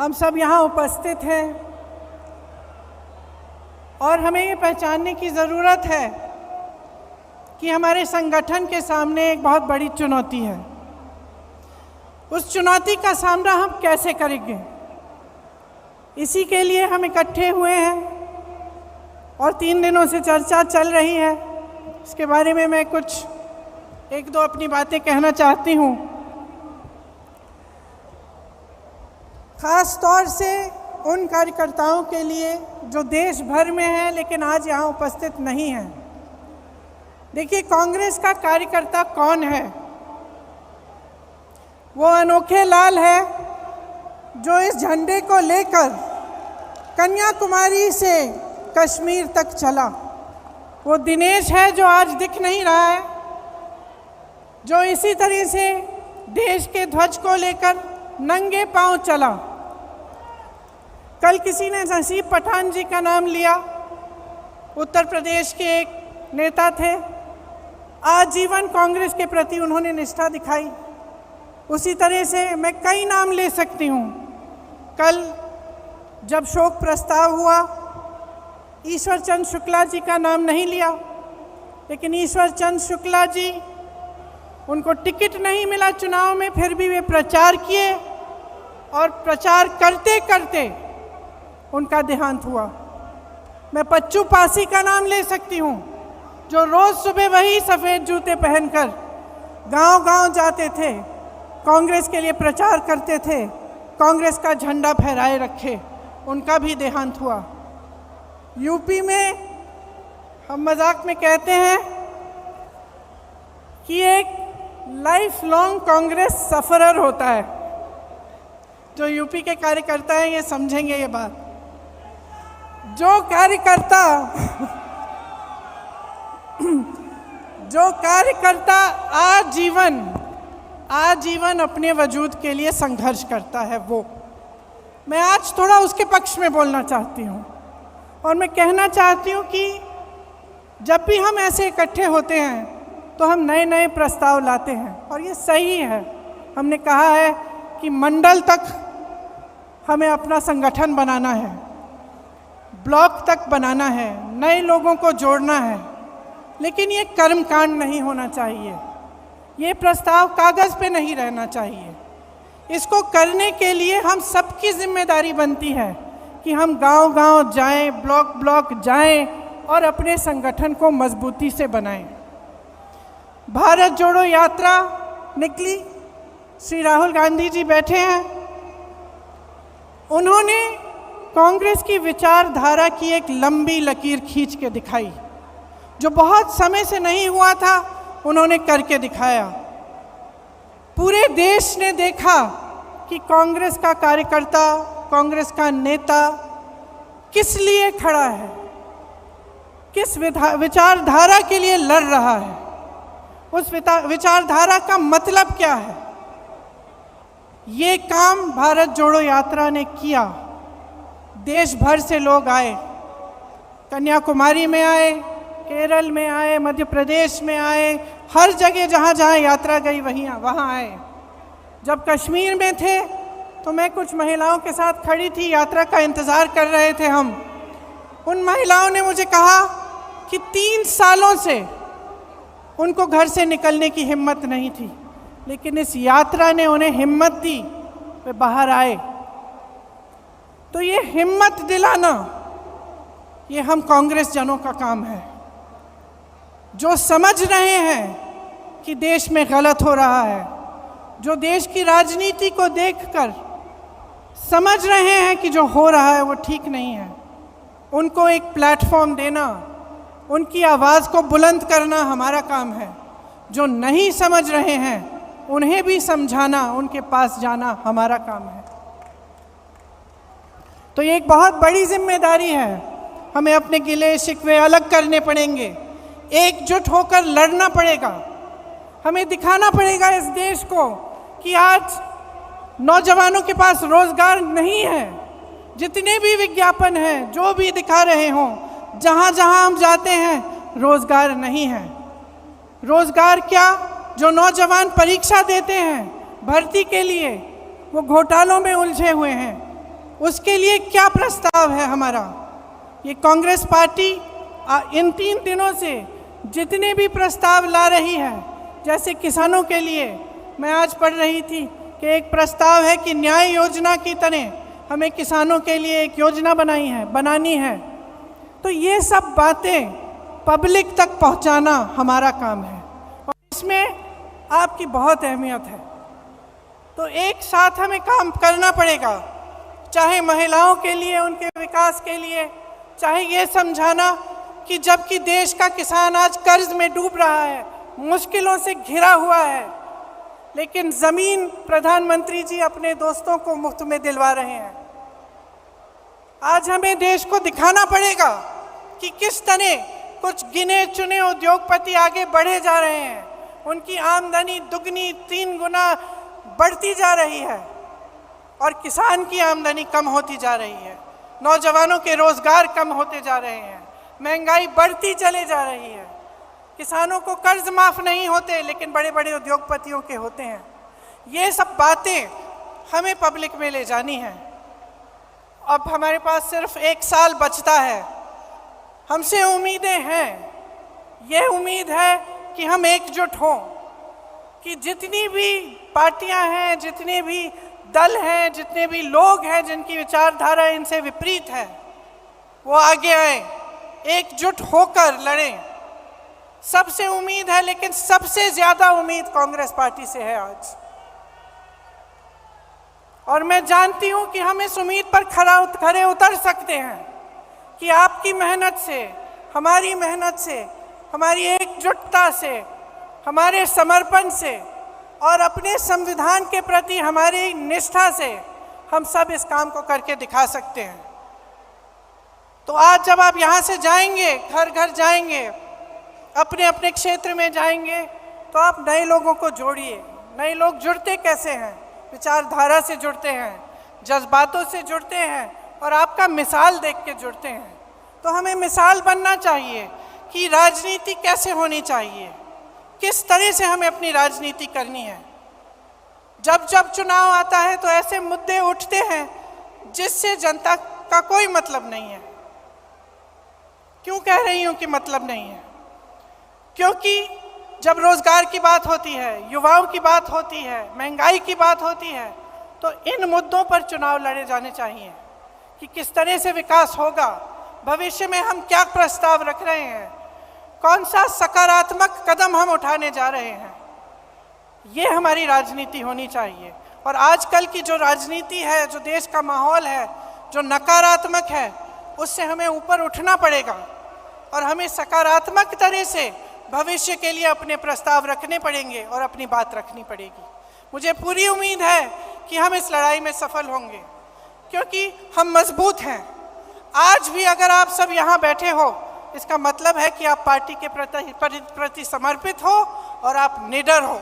हम सब यहाँ उपस्थित हैं और हमें ये पहचानने की ज़रूरत है कि हमारे संगठन के सामने एक बहुत बड़ी चुनौती है। उस चुनौती का सामना हम कैसे करेंगे, इसी के लिए हम इकट्ठे हुए हैं और 3 दिनों से चर्चा चल रही है। इसके बारे में मैं कुछ एक दो अपनी बातें कहना चाहती हूँ। ख़ास तौर से उन कार्यकर्ताओं के लिए जो देश भर में हैं लेकिन आज यहाँ उपस्थित नहीं हैं। देखिए, कांग्रेस का कार्यकर्ता कौन है? वो अनोखे लाल है जो इस झंडे को लेकर कन्याकुमारी से कश्मीर तक चला। वो दिनेश है जो आज दिख नहीं रहा है, जो इसी तरह से देश के ध्वज को लेकर नंगे पांव चला। कल किसी ने नसीब पठान जी का नाम लिया, उत्तर प्रदेश के एक नेता थे। आजीवन कांग्रेस के प्रति उन्होंने निष्ठा दिखाई। उसी तरह से मैं कई नाम ले सकती हूँ। कल जब शोक प्रस्ताव हुआ, ईश्वर चंद शुक्ला जी का नाम नहीं लिया, लेकिन ईश्वर चंद शुक्ला जी, उनको टिकट नहीं मिला चुनाव में, फिर भी वे प्रचार किए और प्रचार करते करते उनका देहांत हुआ। मैं पच्चू पासी का नाम ले सकती हूँ, जो रोज़ सुबह वही सफ़ेद जूते पहनकर गांव-गांव जाते थे, कांग्रेस के लिए प्रचार करते थे, कांग्रेस का झंडा फहराए रखे। उनका भी देहांत हुआ। यूपी में हम मजाक में कहते हैं कि एक लाइफ लॉन्ग कांग्रेस सफरर होता है। जो यूपी के कार्यकर्ता हैं ये समझेंगे ये बात। जो कार्यकर्ता आजीवन अपने वजूद के लिए संघर्ष करता है, वो मैं आज थोड़ा उसके पक्ष में बोलना चाहती हूँ। और मैं कहना चाहती हूँ कि जब भी हम ऐसे इकट्ठे होते हैं तो हम नए नए प्रस्ताव लाते हैं और ये सही है। हमने कहा है कि मंडल तक हमें अपना संगठन बनाना है, ब्लॉक तक बनाना है, नए लोगों को जोड़ना है, लेकिन ये कर्मकांड नहीं होना चाहिए। ये प्रस्ताव कागज़ पे नहीं रहना चाहिए। इसको करने के लिए हम सबकी जिम्मेदारी बनती है कि हम गांव-गांव जाएं, ब्लॉक ब्लॉक जाएं और अपने संगठन को मजबूती से बनाएं। भारत जोड़ो यात्रा निकली, श्री राहुल गांधी जी बैठे हैं। उन्होंने कांग्रेस की विचारधारा की एक लंबी लकीर खींच के दिखाई, जो बहुत समय से नहीं हुआ था, उन्होंने करके दिखाया। पूरे देश ने देखा कि कांग्रेस का कार्यकर्ता, कांग्रेस का नेता किस लिए खड़ा है, किस विचारधारा के लिए लड़ रहा है, उस विचारधारा का मतलब क्या है। ये काम भारत जोड़ो यात्रा ने किया। देश भर से लोग आए, कन्याकुमारी में आए, केरल में आए, मध्य प्रदेश में आए, हर जगह जहाँ जहाँ यात्रा गई वहाँ आए। जब कश्मीर में थे तो मैं कुछ महिलाओं के साथ खड़ी थी, यात्रा का इंतज़ार कर रहे थे हम। उन महिलाओं ने मुझे कहा कि 3 सालों से उनको घर से निकलने की हिम्मत नहीं थी, लेकिन इस यात्रा ने उन्हें हिम्मत दी, वे बाहर आए। तो ये हिम्मत दिलाना, ये हम कांग्रेस जनों का काम है, जो समझ रहे हैं कि देश में गलत हो रहा है, जो देश की राजनीति को देखकर समझ रहे हैं कि जो हो रहा है वो ठीक नहीं है। उनको एक प्लेटफॉर्म देना, उनकी आवाज़ को बुलंद करना हमारा काम है। जो नहीं समझ रहे हैं उन्हें भी समझाना, उनके पास जाना हमारा काम है। तो ये एक बहुत बड़ी जिम्मेदारी है। हमें अपने गिले शिकवे अलग करने पड़ेंगे, एकजुट होकर लड़ना पड़ेगा। हमें दिखाना पड़ेगा इस देश को कि आज नौजवानों के पास रोजगार नहीं है। जितने भी विज्ञापन हैं, जो भी दिखा रहे हों, जहाँ जहाँ हम जाते हैं रोजगार नहीं है। रोजगार क्या, जो नौजवान परीक्षा देते हैं भर्ती के लिए, वो घोटालों में उलझे हुए हैं। उसके लिए क्या प्रस्ताव है हमारा। ये कांग्रेस पार्टी इन 3 दिनों से जितने भी प्रस्ताव ला रही है, जैसे किसानों के लिए मैं आज पढ़ रही थी कि एक प्रस्ताव है कि न्याय योजना की तरह हमें किसानों के लिए एक योजना बनानी है। तो ये सब बातें पब्लिक तक पहुंचाना हमारा काम है और इसमें आपकी बहुत अहमियत है। तो एक साथ हमें काम करना पड़ेगा, चाहे महिलाओं के लिए, उनके विकास के लिए, चाहे ये समझाना कि जबकि देश का किसान आज कर्ज में डूब रहा है, मुश्किलों से घिरा हुआ है, लेकिन ज़मीन प्रधानमंत्री जी अपने दोस्तों को मुफ्त में दिलवा रहे हैं। आज हमें देश को दिखाना पड़ेगा कि किस तरह कुछ गिने चुने उद्योगपति आगे बढ़े जा रहे हैं, उनकी आमदनी दुगनी 3 गुना बढ़ती जा रही है और किसान की आमदनी कम होती जा रही है, नौजवानों के रोजगार कम होते जा रहे हैं, महंगाई बढ़ती चले जा रही है, किसानों को कर्ज माफ नहीं होते लेकिन बड़े बड़े उद्योगपतियों के होते हैं। ये सब बातें हमें पब्लिक में ले जानी है। अब हमारे पास सिर्फ 1 साल बचता है, हमसे उम्मीदें हैं। ये उम्मीद है कि हम एकजुट हों, कि जितनी भी पार्टियां हैं, जितने भी दल हैं, जितने भी लोग हैं जिनकी विचारधारा इनसे विपरीत है, वो आगे आए, एकजुट होकर लड़ें। सबसे उम्मीद है, लेकिन सबसे ज्यादा उम्मीद कांग्रेस पार्टी से है आज। और मैं जानती हूं कि हम इस उम्मीद पर खरे उतर सकते हैं कि आपकी मेहनत से, हमारी मेहनत से, हमारी एकजुटता से, हमारे समर्पण से और अपने संविधान के प्रति हमारी निष्ठा से हम सब इस काम को करके दिखा सकते हैं। तो आज जब आप यहाँ से जाएंगे, घर घर जाएंगे, अपने अपने क्षेत्र में जाएंगे, तो आप नए लोगों को जोड़िए। नए लोग जुड़ते कैसे हैं? विचारधारा से जुड़ते हैं, जज्बातों से जुड़ते हैं और आपका मिसाल देख के जुड़ते हैं। तो हमें मिसाल बनना चाहिए कि राजनीति कैसे होनी चाहिए, किस तरह से हमें अपनी राजनीति करनी है। जब जब चुनाव आता है तो ऐसे मुद्दे उठते हैं जिससे जनता का कोई मतलब नहीं है। क्यों कह रही हूं कि मतलब नहीं है? क्योंकि जब रोजगार की बात होती है, युवाओं की बात होती है, महंगाई की बात होती है, तो इन मुद्दों पर चुनाव लड़े जाने चाहिए कि किस तरह से विकास होगा, भविष्य में हम क्या प्रस्ताव रख रहे हैं, कौन सा सकारात्मक कदम हम उठाने जा रहे हैं। ये हमारी राजनीति होनी चाहिए। और आजकल की जो राजनीति है, जो देश का माहौल है, जो नकारात्मक है, उससे हमें ऊपर उठना पड़ेगा और हमें सकारात्मक तरह से भविष्य के लिए अपने प्रस्ताव रखने पड़ेंगे और अपनी बात रखनी पड़ेगी। मुझे पूरी उम्मीद है कि हम इस लड़ाई में सफल होंगे, क्योंकि हम मजबूत हैं। आज भी अगर आप सब यहाँ बैठे हो, इसका मतलब है कि आप पार्टी के प्रति समर्पित हो और आप निडर हो।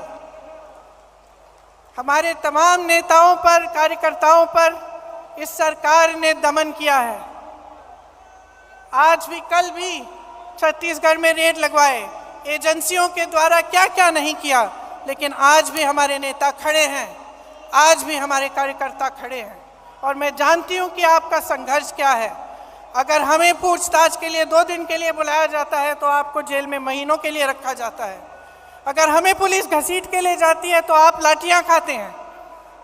हमारे तमाम नेताओं पर, कार्यकर्ताओं पर इस सरकार ने दमन किया है। आज भी, कल भी छत्तीसगढ़ में रेड लगवाए, एजेंसियों के द्वारा क्या क्या नहीं किया, लेकिन आज भी हमारे नेता खड़े हैं, आज भी हमारे कार्यकर्ता खड़े हैं। और मैं जानती हूं कि आपका संघर्ष क्या है। अगर हमें पूछताछ के लिए 2 दिन के लिए बुलाया जाता है तो आपको जेल में महीनों के लिए रखा जाता है। अगर हमें पुलिस घसीट के ले जाती है तो आप लाठियां खाते हैं।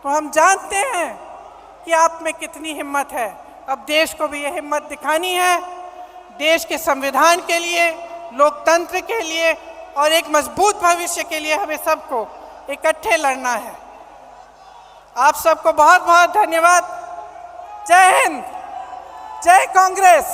तो हम जानते हैं कि आप में कितनी हिम्मत है। अब देश को भी ये हिम्मत दिखानी है, देश के संविधान के लिए, लोकतंत्र के लिए और एक मजबूत भविष्य के लिए हमें सबको इकट्ठे लड़ना है। आप सबको बहुत बहुत धन्यवाद। जय हिंद, जय कांग्रेस।